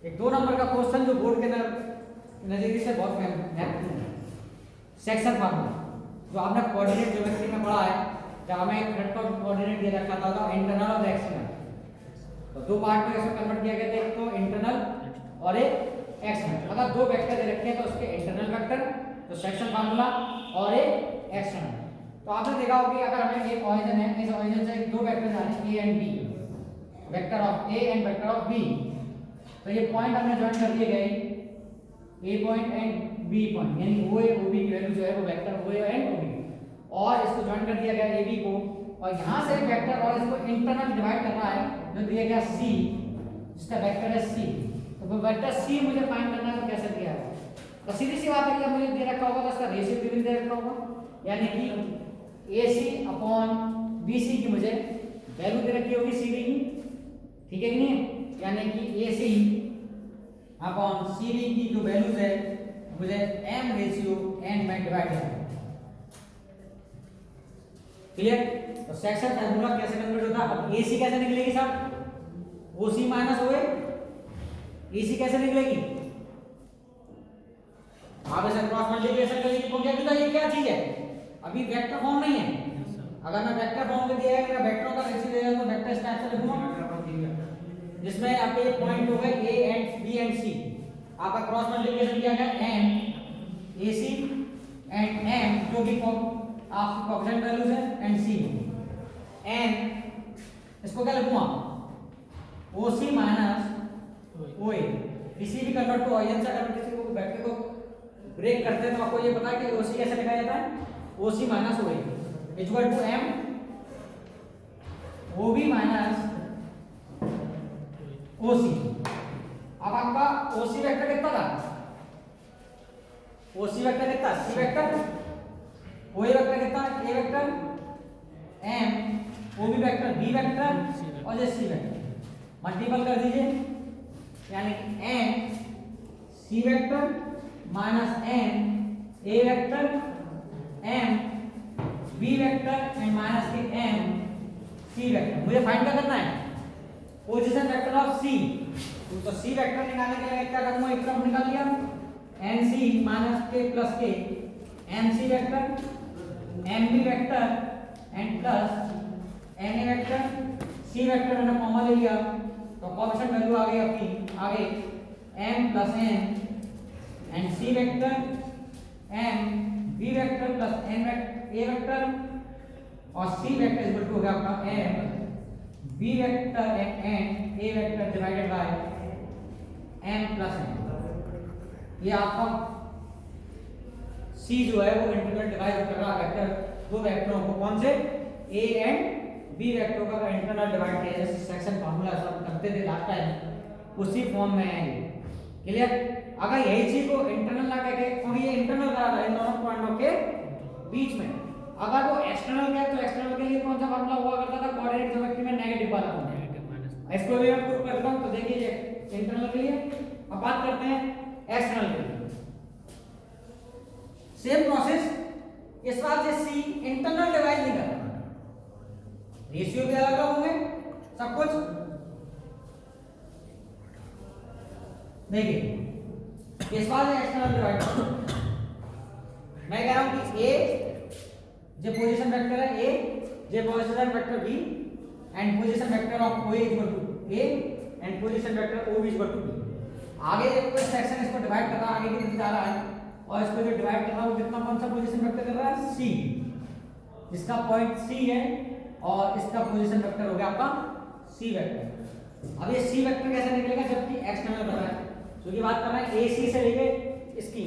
एक 2 नंबर का क्वेश्चन जो बोर्ड के नजरिए से बहुत महत्वपूर्ण है, सेक्शन फार्मूला जो आपने कोऑर्डिनेट ज्योमेट्री में पढ़ा है, जब हमें एक थर्ड का कोऑर्डिनेट दे रखा था तो इंटरनल और एक्सटर्नल, तो दो पार्ट में इसको कन्वर्ट किया गया था, एक तो इंटरनल और एक एक्सटर्नल। अगर दो वेक्टर दे रखे हैं तो उसके इंटरनल वेक्टर तो सेक्शन फार्मूला और एक एक्सटर्नल। तो आपने देखा होगा कि अगर हमें एक ओरिजिन है, इस ओरिजिन से दो वेक्टर जा रहे हैं A and B, vector of A and vector of B, तो ये पॉइंट हमने ज्वाइन कर दिए गए A point and B point, यानी ओ ए ओ बी की वैल्यू जो है वो vector O A and O B, और इसको ज्वाइन कर दिया गया ए बी को, और यहां से एक वेक्टर और इसको इंटरनल डिवाइड करना है जो दिया गया सी, जिसका वेक्टर है सी। तो वो वेक्टर सी मुझे फाइंड करना है, तो कैसे दिया है? तो सीधी सी बात है कि मुझे दे रखा होगा तो उसका रेशियो भी दे रखा होगा, यानी कि AC अपॉन BC की मुझे वैल्यू दे रखी होगी CD की, ठीक है कि नहीं? यानी कि AC अपॉन CD की जो वैल्यूज है मुझे M रेशियो n में डिवाइड करना है। क्लियर? तो सेक्शन फार्मूला कैसे कन्वर्ट होता है? अब AC कैसे निकलेगी साहब? OC माइनस OA, AC कैसे निकलेगी? आप ऐसे क्रॉस मल्टीप्लिकेशन करेंगे तो क्या ये क्या चीज है? अभी वेक्टर फॉर्म नहीं है। अगर मैं वेक्टर फॉर्म में दिया है, मेरा वेक्टरों का रेशियो दिया है तो वेक्टर इस टाइप से लिखूंगा जिसमें आपके ये पॉइंट हो गए A and B and C, आपका क्रॉस मल्टीप्लिकेशन किया गया M AC एंड M जो भी आपकी कोएफिशिएंट वैल्यूज है एंड C n, इसको क्या लिखूंगा? OC माइनस OA, किसी भी कन्वर्ट टू ऑरिजिन से अगर किसी को वेक्टर को ब्रेक करते हैं तो आपको ये पता है कि OC कैसे लिखा जाता है? OC minus OA equal to M OB minus OC। अब आपका OC वेक्टर कितना था? OC वेक्टर कितना? C वेक्टर, OA वेक्टर कितना? A vector, M OB vector, B vector और ये C वेक्टर, मल्टीपल कर दीजिए, यानी कि N C vector minus N A vector M B vector and minus के M C वेक्टर। मुझे फाइंड क्या करना है? Position vector of C। तो C वेक्टर निकालने के लिए क्या करूंगा? एक तरफ निकाल लिया NC minus K plus K, MC vector MB vector and plus NA vector C vector मैंने कॉमन ले लिया तो कोएफिशिएंट वैल्यू आ गई आपकी आगे M plus N and C vector M B vector plus N vector A vector और C vector equal to हो गया आपका M B vector and A vector divided by M plus N। ये आपका C जो है वो इंटरनल डिवाइड कर रहा है वेक्टर, दो वेक्टरों को, कौन से? A एंड B वेक्टरों का इंटरनल डिवाइड किया जैसे सेक्शन फार्मूला सब करते थे लास्ट टाइम, उसी फॉर्म में है ये। क्लियर? अगर यही चीज को इंटरनल ना कहके, क्योंकि ये इंटरनल करा था इन दोनों पॉइंटों के बीच में, अगर वो एक्सटर्नल क्या तो एक्सटर्नल के लिए कौन सा फार्मूला हुआ करता था? कोऑर्डिनेट ज्योमेट्री में नेगेटिव वाला फॉर्मूला। इसको भी मैं प्रूव करता हूं, तो देखिए इंटरनल के लिए। अब बात करते हैं एक्सटर्नल के लिए। सेम प्रोसेस, इस बार से C इंटरनल डिवाइड नहीं करना, रेशियो भी अलग होंगे सब कुछ। देखिए इस बार से एक्सटर्नल डिवाइड, मैं कह रहा हूं कि A जो पोजीशन वेक्टर है A, जो position vector B and position vector of OA equal to A and position vector OB equal to B। आगे जो कोई सेक्शन इसको डिवाइड कर रहा है, आगे की तरफ जा रहा है, और इसको जो डिवाइड कर रहा है वो कितना कौन सा पोजीशन वेक्टर कर रहा है? C, जिसका पॉइंट C है और इसका पोजीशन वेक्टर हो गया आपका C वेक्टर। अब ये C वेक्टर कैसे निकलेगा जबकि एक्सटर्नल कर रहा है? क्योंकि बात कर रहा है AC से लेके इसकी,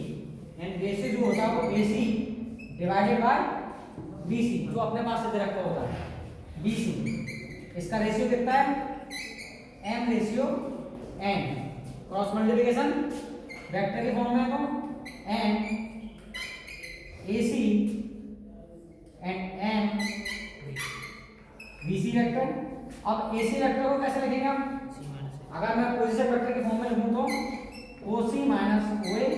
एंड रेशियो जो होता है वो AC डिवाइडेड बाय BC जो अपने पास से दे रखा होता है BC। इसका रेशियो कितना है? M ratio N, cross multiplication vector के फॉर्म में तो N AC and M BC vector. अब AC वेक्टर को कैसे लिखेंगे आप? अगर मैं पोजीशन वेक्टर के फॉर्म में लिखूं तो OC minus OA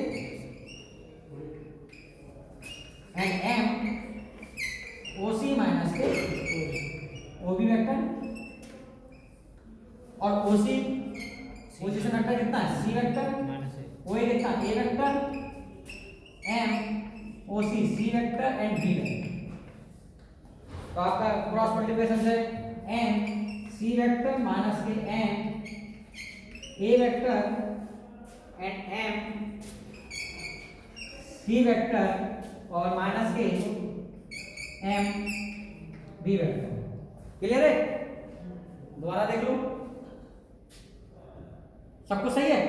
and M OC minus के OB वेक्टर, और OC पोजीशन वेक्टर कितना है सी वेक्टर, वो कितना A vector M O C vector and B vector. तो आपका क्रॉस मल्टीप्लिकेशन से एन सी वेक्टर माइनस के N A vector and M C vector और माइनस के एम बी वेक्टर। क्लियर है? दोबारा देख लो, सब कुछ सही है?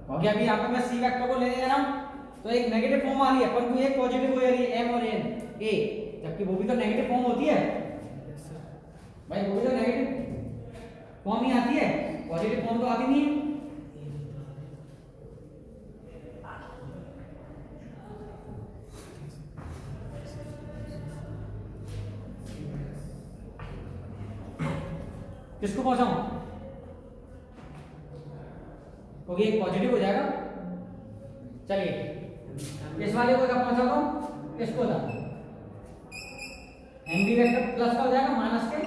ओके, अभी यहाँ पे मैं सी वेक्टर को ले जा रहा हूं तो एक नेगेटिव फॉर्म आ रही है, परंतु एक पॉजिटिव हो रही है एम और एन ए, जबकि वो भी तो नेगेटिव फॉर्म होती है भाई, वो भी तो नेगेटिव फॉर्म ही आती है, पॉजिटिव फॉर्म तो आती नहीं है। किसको पहुंचाऊं? क्योंकि एक पॉजिटिव हो जाएगा। चलिए इस वाले को क्या पहुंचाता हूं, इसको था एम बी वेक्टर प्लस का हो जाएगा माइनस के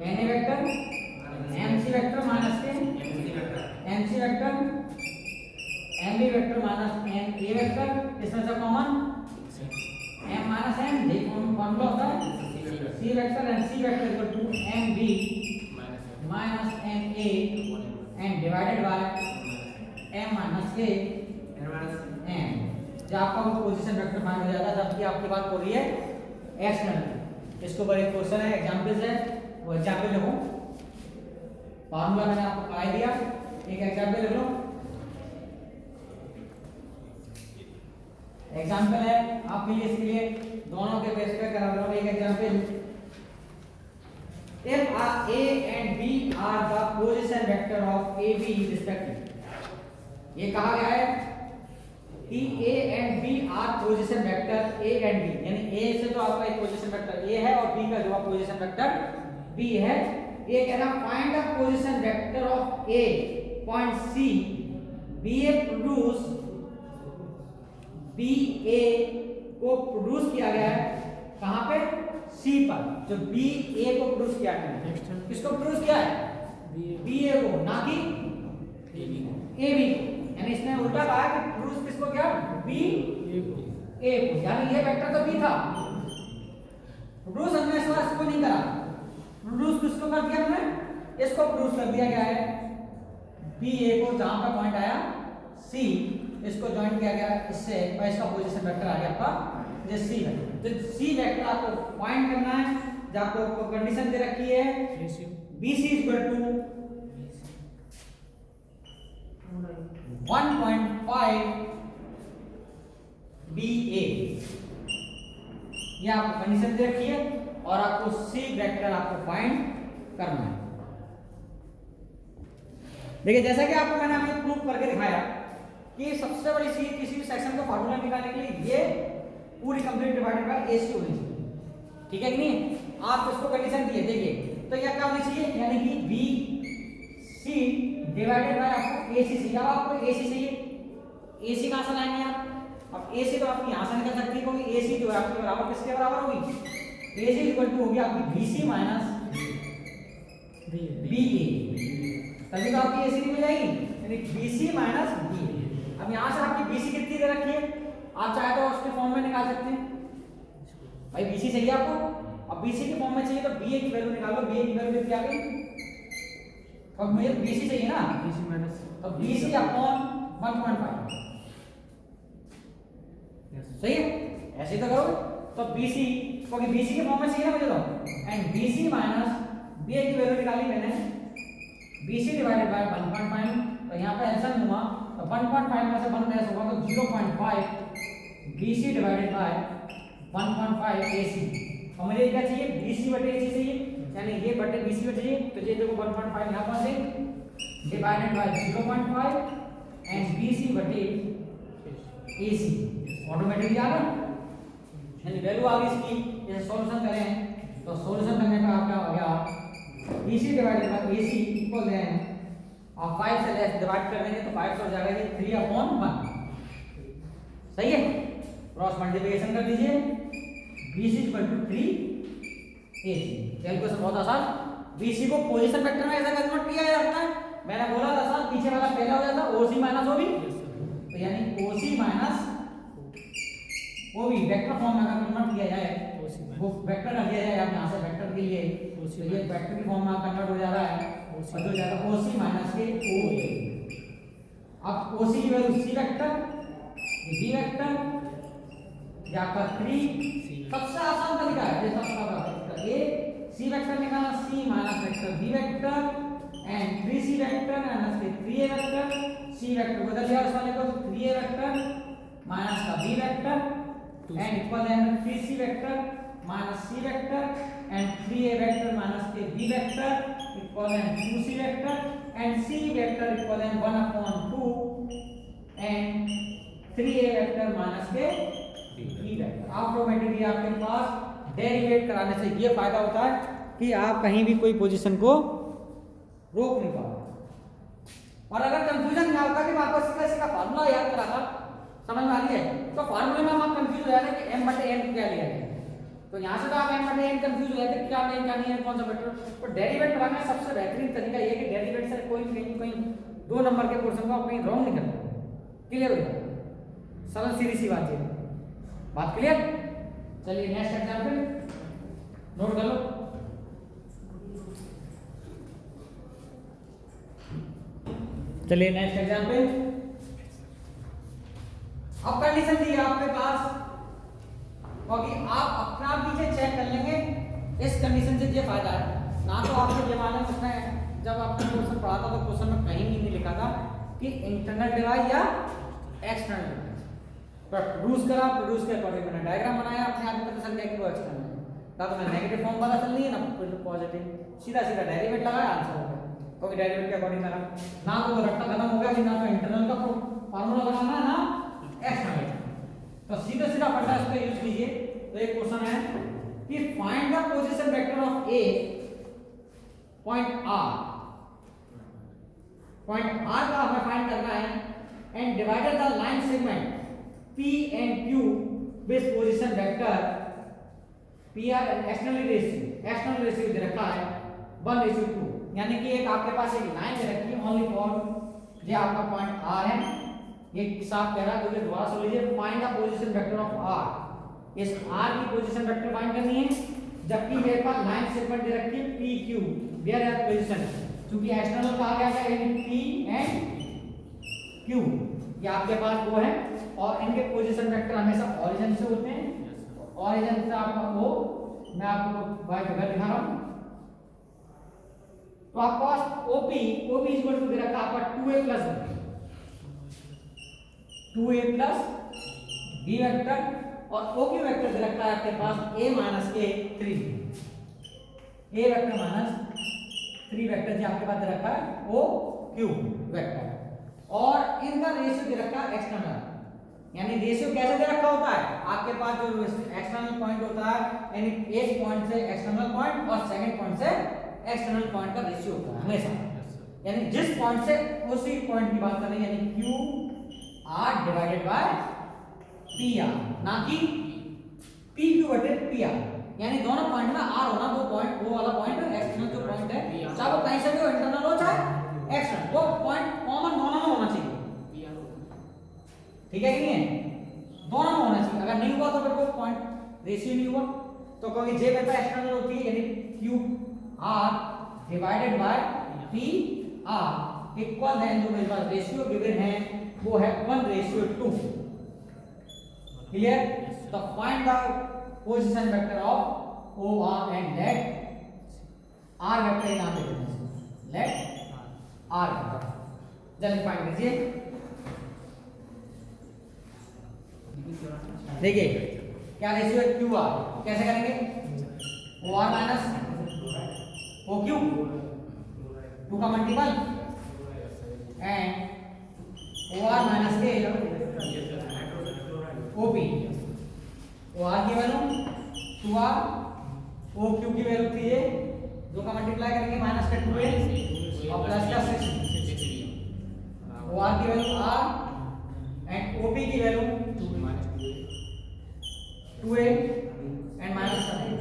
N A vector m C vector minus के एम सी vector m B vector minus n ए वेक्टर, इसमें से कॉमन एम माइनस एन, ये फॉर्मूला होता है सी vector and c vector equal to m b minus n a and divided by m minus के m. जब आपका वो पोजीशन वेक्टर फाइंड हो जाता है, जबकि आपकी बात हो रही है एक्सटर्नल। इसके ऊपर एक क्वेश्चन है, एग्जांपल्स है, वो एग्जांपल लिखो। फार्मूला मैंने आपको पढ़ा दिया, एक एग्जांपल लिख लो। एग्जांपल है आपके लिए, इसके लिए दोनों के बेस पे करा रहा हूं एक example. If A and B are the position vector of A B respectively, ये कहा गया है कि A and B are position vector A and B, यानी A से तो आपका एक पोजीशन वेक्टर A है और B का जो पोजीशन वेक्टर B है। ये कह रहा find the position vector of A point C BA produce BA को प्रोड्यूस किया गया है कहां पे, सी पर, जो बी ए को प्रोड्यूस किया है। किसको प्रोड्यूस किया है, बी ए को, ना कि ए बी को। यानी इसने उल्टा कहा कि प्रोड्यूस किसको किया, बी ए को, यानी ये वेक्टर तो बी था, प्रोड्यूस हमने इसको नहीं करा, प्रोड्यूस किसको कर दिया हमने, इसको प्रोड्यूस कर दिया गया है बी ए को, जहां पर पॉइंट आया सी, इसको ज्वाइन किया गया इससे, और इसका पोजीशन वेक्टर आ गया आपका ये सी वेक्टर। तो सी वेक्टर आपको फाइंड करना है, जब आपको कंडीशन दे रखी है BC इक्वल टू 1.5 BA, ये आपको कंडीशन दे रखी है और आपको सी वेक्टर आपको फाइंड करना है। देखिए जैसा कि आपको मैंने अभी प्रूफ करके दिखाया कि सबसे बड़ी चीज किसी भी सेक्शन का फार्मूला निकालने के लिए ये पूरी कंप्लीट डिवाइडेड बाय AC होनी चाहिए, ठीक है कि नहीं। आप इसको कंडीशन दिए, देखिए तो यह क्या होनी चाहिए, यानी कि BC डिवाइडेड बाय आपको AC चाहिए। अब आपको AC चाहिए, AC कहां से लाएंगे आप, अब AC तो आपकी यहां से निकल सकती है, क्योंकि AC जो है आपके बराबर किसके बराबर होगी, AC इक्वल टू होगी आपकी BC माइनस BA, तभी तो आपकी AC निकल जाएगी, यानी BC माइनस BA। अब यहां से आपकी BC कितनी दे रखी है, आप चाहे तो उसके फॉर्म में निकाल सकते हैं, भाई BC चाहिए आपको, अब BC के फॉर्म में चाहिए तो BA की वैल्यू निकाल लो, BA की वैल्यू क्या आ गई, अब मुझे BC चाहिए ना, BC माइनस, तो BC अपॉन 1.5, सही है, ऐसे ही तो करोगे। तो BC, क्योंकि BC के फॉर्म में चाहिए ना मुझे, तो एंड BC माइनस BA की वैल्यू निकाली मैंने, BC डिवाइडेड बाय 1.5, तो यहाँ पे एलसीएम हुआ तो 1.5 में से 1 लेस होगा तो 0.5 BC डिवाइडेड बाय 1.5 AC। और मुझे क्या चाहिए, BC बटे AC चाहिए, यानी ये बटे BC बटे चाहिए, तो ये देखो 1.5 यहाँ पर से डिवाइडेड बाय 0.5 एंड BC बटे AC, ऑटोमेटिकली आ गया, यानी वैल्यू आ गई इसकी। जैसे सॉल्यूशन करें तो सॉल्यूशन करने का क्या हो गया, BC divided by AC equal है, आप 5 से लेस डिवाइड कर देंगे तो 5 से हो जाएगा ये 3/1, सही है, क्रॉस मल्टीप्लिकेशन कर दीजिए, BC equal to 3AC। Calculation बहुत आसान। BC को पोजीशन वेक्टर में ऐसा कन्वर्ट किया जाता है, मैंने बोला था सर पीछे वाला पहला हो जाता OC माइनस OB, तो यानी OC minus OB vector form में अगर कन्वर्ट किया जाए, वो वेक्टर कर दिया जाए आप यहाँ से वेक्टर के लिए, तो ये वेक्टर की फॉर्म में कन्वर्ट हो जा रहा है, और हो जाएगा OC माइनस के OB। अब OC की वैल्यू C वेक्टर, ये B वेक्टर, ये आपका 3, सबसे आसान तरीका है, ये सबका वेक्टर A C वेक्टर निकालना, C minus vector B vector and 3C vector minus के 3A वेक्टर, C वेक्टर बदल दिया उस वाले को, 3A वेक्टर माइनस का B वेक्टर एंड इक्वल है 3C vector minus C vector and 3A vector minus के B वेक्टर इक्वल है 2C vector and C vector equal है 1/2 एंड 3A वेक्टर माइनस के B वेक्टर। ऑटोमेटिकली आपके पास derivative कराने से ये फायदा होता है कि आप कहीं भी कोई पोजीशन को रोक नहीं पाओगे। और अगर कंफ्यूजन क्या होता कि वापस इसका फार्मूला याद करा था, समझ में आ रही है, तो फार्मूले में आप कंफ्यूज हो जाते हैं कि m/n क्या लिया है, तो यहाँ से तो आप m/n कंफ्यूज हो जाते हैं क्या नहीं है कौन सा वेक्टर। तो डेरिवेट कराने का सबसे बेहतरीन तरीका ये है कि डेरिवेट से कोई कहीं 2 नंबर के पोर्शन को आप कहीं रॉन्ग नहीं करते। क्लियर हो गया, सरल सीधी सी बात है, बात क्लियर। चलिए नेक्स्ट एग्जांपल नोट कर लो। चलिए नेक्स्ट एग्जांपल, अब कंडीशन दी है आपके पास, क्योंकि आप अपना पीछे चेक कर लेंगे, इस कंडीशन से ये फायदा है ना, तो आपको ये मालूम उसमें जब आपने क्वेश्चन पढ़ा था तो क्वेश्चन में कहीं भी नहीं लिखा था कि इंटरनल डिवाइस या एक्सटर्नल डिवाइस, पर प्रोड्यूस करा, प्रोड्यूस के अकॉर्डिंग मैंने डायग्राम बनाया, अपने आप पता चल गया कि वो एक्सटर्नल है, ना तो मैं नेगेटिव फॉर्म वाला चल रही है ना पॉजिटिव, सीधा सीधा डेरिवेट लगाया, आंसर हो गया, क्योंकि डेरिवेट के अकॉर्डिंग करा, ना तो वो रट्टा खत्म हो गया कि ना तो इंटरनल का फार्मूला लगाना है ना एक्सटर्नल। तो सीधा सीधा फंडा इसका यूज कीजिए। तो एक क्वेश्चन है कि find the position vector of A point R का हमें फाइंड करना है and divided the line segment P and Q with position vector PR external ratio दे रखा है 1:2, यानी कि एक आपके पास एक लाइन दे रखी है ओनली फॉर ये आपका पॉइंट R है, ये साफ कह रहा है, तो ये दोबारा सुन लीजिए, find the position vector of R, इस R की पोजीशन वेक्टर फाइंड करनी है, जबकि मेरे पास लाइन सेगमेंट दे रखी है PQ वेयर आर पोजीशन, क्योंकि एक्सटर्नल कहा गया है यानी P एंड Q, ये आपके पास वो है, और इनके पोजीशन वेक्टर हमेशा ओरिजिन से होते हैं, ओरिजिन से आपका O, मैं आपको वाई फिगर दिखा रहा हूं, तो आपके पास OP इक्वल टू दे रखा है आपका 2A प्लस B वेक्टर, और OQ वेक्टर दे रखा है आपके पास A माइनस के 3, A वेक्टर माइनस 3 वेक्टर जो आपके पास दे रखा है OQ वेक्टर, और इनका रेशियो दे रखा है एक्सटर्नल, यानी रेशियो कैसे दे रखा होता है, आपके पास जो एक्सटर्नल पॉइंट होता है, यानी एक पॉइंट से एक्सटर्नल पॉइंट और सेकंड पॉइंट से एक्सटर्नल पॉइंट का रेशियो होता है हमेशा, यानी जिस पॉइंट से उसी पॉइंट की बात करें, यानी QR डिवाइडेड बाय PR, ना कि PQ बटे PR, यानी दोनों पॉइंट में R होना, वो पॉइंट वो वाला पॉइंट एक्सटर्नल जो पॉइंट है, चाहे वो कहीं से भी हो, इंटरनल हो चाहे एक्सटर्नल, वो पॉइंट कॉमन दोनों में होना चाहिए, ठीक है कि नहीं है, दोनों में होना चाहिए, अगर नहीं हुआ तो फिर वो पॉइंट रेशियो नहीं हुआ, तो क्योंकि जे वेक्टर एक्सटर्नल होती है, यानी QR divided by PR equal है, जो मेरे पास रेशियो गिवन है वो है 1:2, क्लियर। तो find the position vector of OR and let R vector यहां पे देना है, लेट R वेक्टर जल्दी फाइंड कीजिए। देखिए क्या रेशियो है QR, कैसे करेंगे, OR माइनस OQ 2 का मल्टीपल एंड OR माइनस के OP, OR की वैल्यू 2R, OQ की वैल्यू 3A, 2 का मल्टीप्लाई करेंगे माइनस का 2A और प्लस का 6, OR की वैल्यू R एंड OP की वैल्यू 2a एंड माइनस का 3,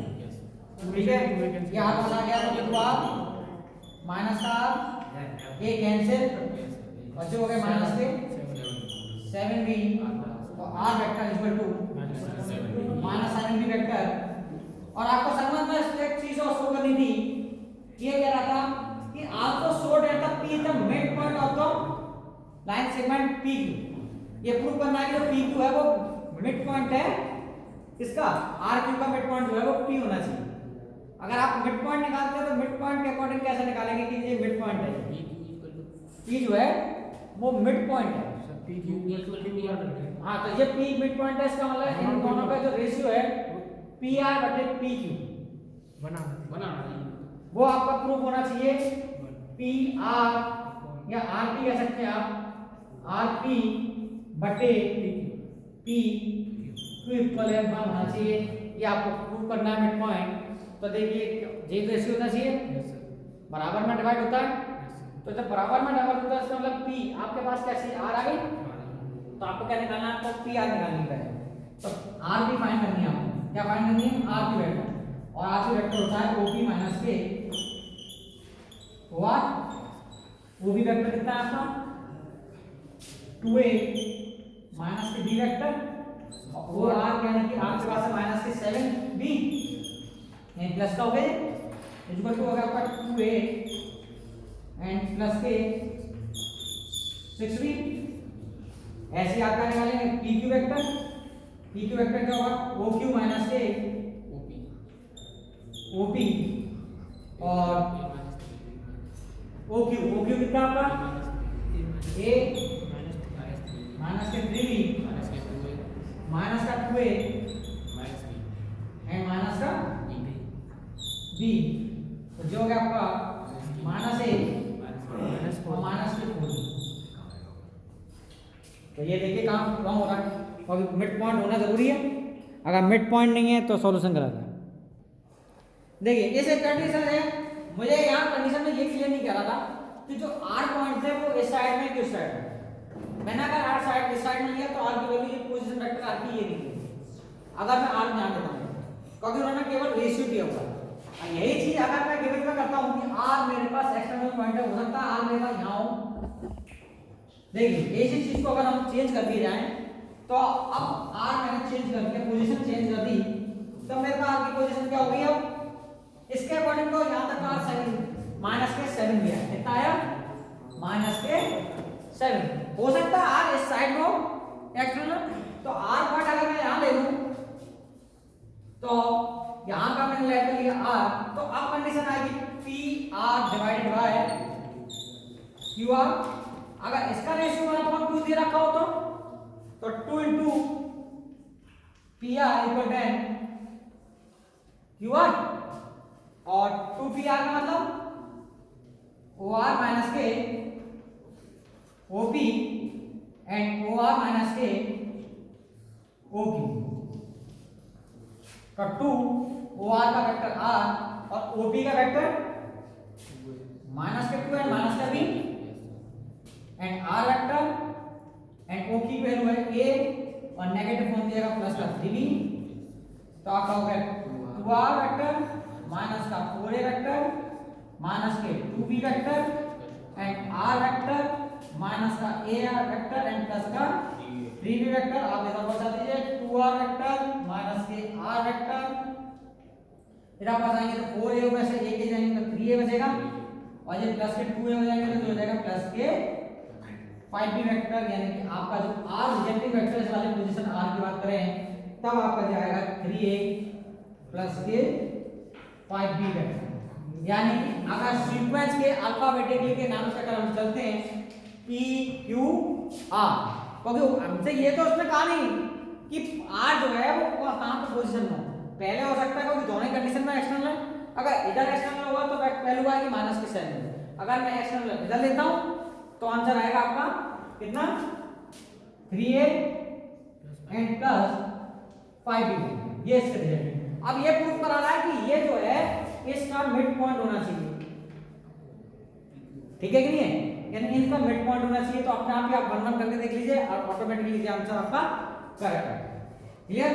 ठीक है। ये आर बना गया तो टू आर माइनस का आर, ए कैंसिल और जो हो गया माइनस के 7b तो R vector equal to minus sign B vector. और आपको समझ में एक चीज और शो करनी थी, ये कह रहा था कि also showed at the P the mid point of the line segment P Q. ये प्रूव करना है कि जो पी क्यू है वो मिड पॉइंट है इसका, आर क्यू का मिड पॉइंट जो है वो पी होना चाहिए। अगर आप मिड पॉइंट निकालते हो तो मिड पॉइंट के अकॉर्डिंग कैसे निकालेंगे कि ये मिड पॉइंट है, पी जो है वो मिड पॉइंट है। हाँ तो ये पी मिड पॉइंट है, इसका मतलब इन दोनों का जो रेशियो है पी आर बटे पी क्यू बना वो आपका प्रूफ होना चाहिए पी आर या आर पी कह सकते हैं आप, आर पी बटे पी क्यू इक्वल है होना चाहिए। ये आपको प्रूव करना है मिड पॉइंट। तो देखिए जे रेशियो होना चाहिए बराबर में डिवाइड होता है, तो जब बराबर में डिवाइड होता है इसका मतलब पी आपके पास क्या चीज आर आ गई, तो आपको क्या निकालना है, आपको पी आर निकालनी है। तो आर पी फाइंड करनी है आपको, क्या फाइंड करनी है, आर पी वेक्टर। और आर पी वेक्टर होता है ओपी माइनस के और ओबी वेक्टर कितना है आपका 2a माइनस के बी वेक्टर और वो आर यानी कि आपके पास है माइनस के 7b एंड प्लस का हो गया इक्वल टू हो गया आपका 2a एंड प्लस के 6b। ऐसे आपका निकालेंगे P Q vector, P Q vector क्या होगा ओ क्यू माइनस के ओपी और ओ क्यू कितना आपका ए माइनस के 3b माइनस का 2a एंड माइनस का b। तो जो हो गया आपका माइनस ए और माइनस के 4। तो ये देखिए काम रॉन्ग हो रहा है और मिड पॉइंट होना जरूरी है, अगर मिड पॉइंट नहीं है तो सॉल्यूशन गलत है। देखिए इस एक कंडीशन है, मुझे यहाँ कंडीशन में ये क्लियर नहीं कर रहा था कि जो आर पॉइंट है वो इस साइड में किस साइड है। मैंने अगर आर साइड इस साइड में लिया तो आर की वैल्यू ये पोजीशन वेक्टर आर की ये नहीं है। अगर मैं आर ध्यान देता हूँ क्योंकि उन्होंने केवल रेशियो दिया हुआ है, यही चीज अगर मैं गिवन में करता हूँ कि आर मेरे पास एक्सटर्नल पॉइंट है, हो सकता है आर मेरे पास यहाँ हो। देखिए इसी चीज को अगर हम चेंज कर दिए जाए तो अब आर मैंने चेंज कर दिया, पोजीशन चेंज कर दी, तो मेरे पास आर की पोजीशन क्या हो गई, अब इसके अकॉर्डिंग तो यहाँ तक आर 7 माइनस के 7 भी है, कितना आया माइनस के 7। हो सकता है आर इस साइड को एक्सटर्नल, तो आर पॉइंट अगर मैं यहाँ ले लूं तो यहाँ का मैंने लेकर लिया आर, तो अब कंडीशन आएगी P R divided by Q R. अगर इसका रेशियो 1/2 दे रखा हो तो 2 into P R equal to Q R और 2 पी आर का मतलब ओ R minus k O P and O R minus k O Q. तो 2 ओ आर का वेक्टर आर और ओ पी का vector minus k 2 and minus का B and R vector and O की value है a और negative form दिएगा plus का 3b। तो आपका हो गया 2r वेक्टर माइनस का 4a वेक्टर माइनस के 2b vector and r vector minus का ar वेक्टर एंड प्लस का 3b वेक्टर। आप इधर बचा दीजिए 2r वेक्टर माइनस के r वेक्टर, इधर बचाएंगे तो 4a में से 1 जाएंगे तो 3a बचेगा और ये प्लस के 2a हो जाएंगे तो हो जाएगा प्लस के 5b वेक्टर। यानी कि आपका जो r रिजेक्टिव वेक्टर इस वाले पोजीशन r की बात करें तब आपका जाएगा 3a प्लस के 5b वेक्टर। यानी कि अगर सीक्वेंस के अल्फाबेटिकली के नाम से अगर हम चलते हैं p q r, क्योंकि हमसे ये तो उसने कहा नहीं कि r जो है वो कहां पे पोजीशन में, पहले हो सकता है क्योंकि दोनों ही कंडीशन में एक्सटर्नल है। अगर इधर एक्सटर्नल होगा तो वैल्यू आएगी माइनस के 7, अगर मैं एक्सटर्नल इधर लेता हूं तो आंसर आएगा आपका कितना 3a एंड प्लस 5b। ये इसके रिजल्ट। अब ये प्रूफ करा रहा है कि ये जो है इसका मिड पॉइंट होना चाहिए, ठीक है कि नहीं है, यानी इसका मिड पॉइंट होना चाहिए। तो अपने आप ही आप 1-1 करके देख लीजिए और ऑटोमेटिकली आंसर आपका करेक्ट है। क्लियर।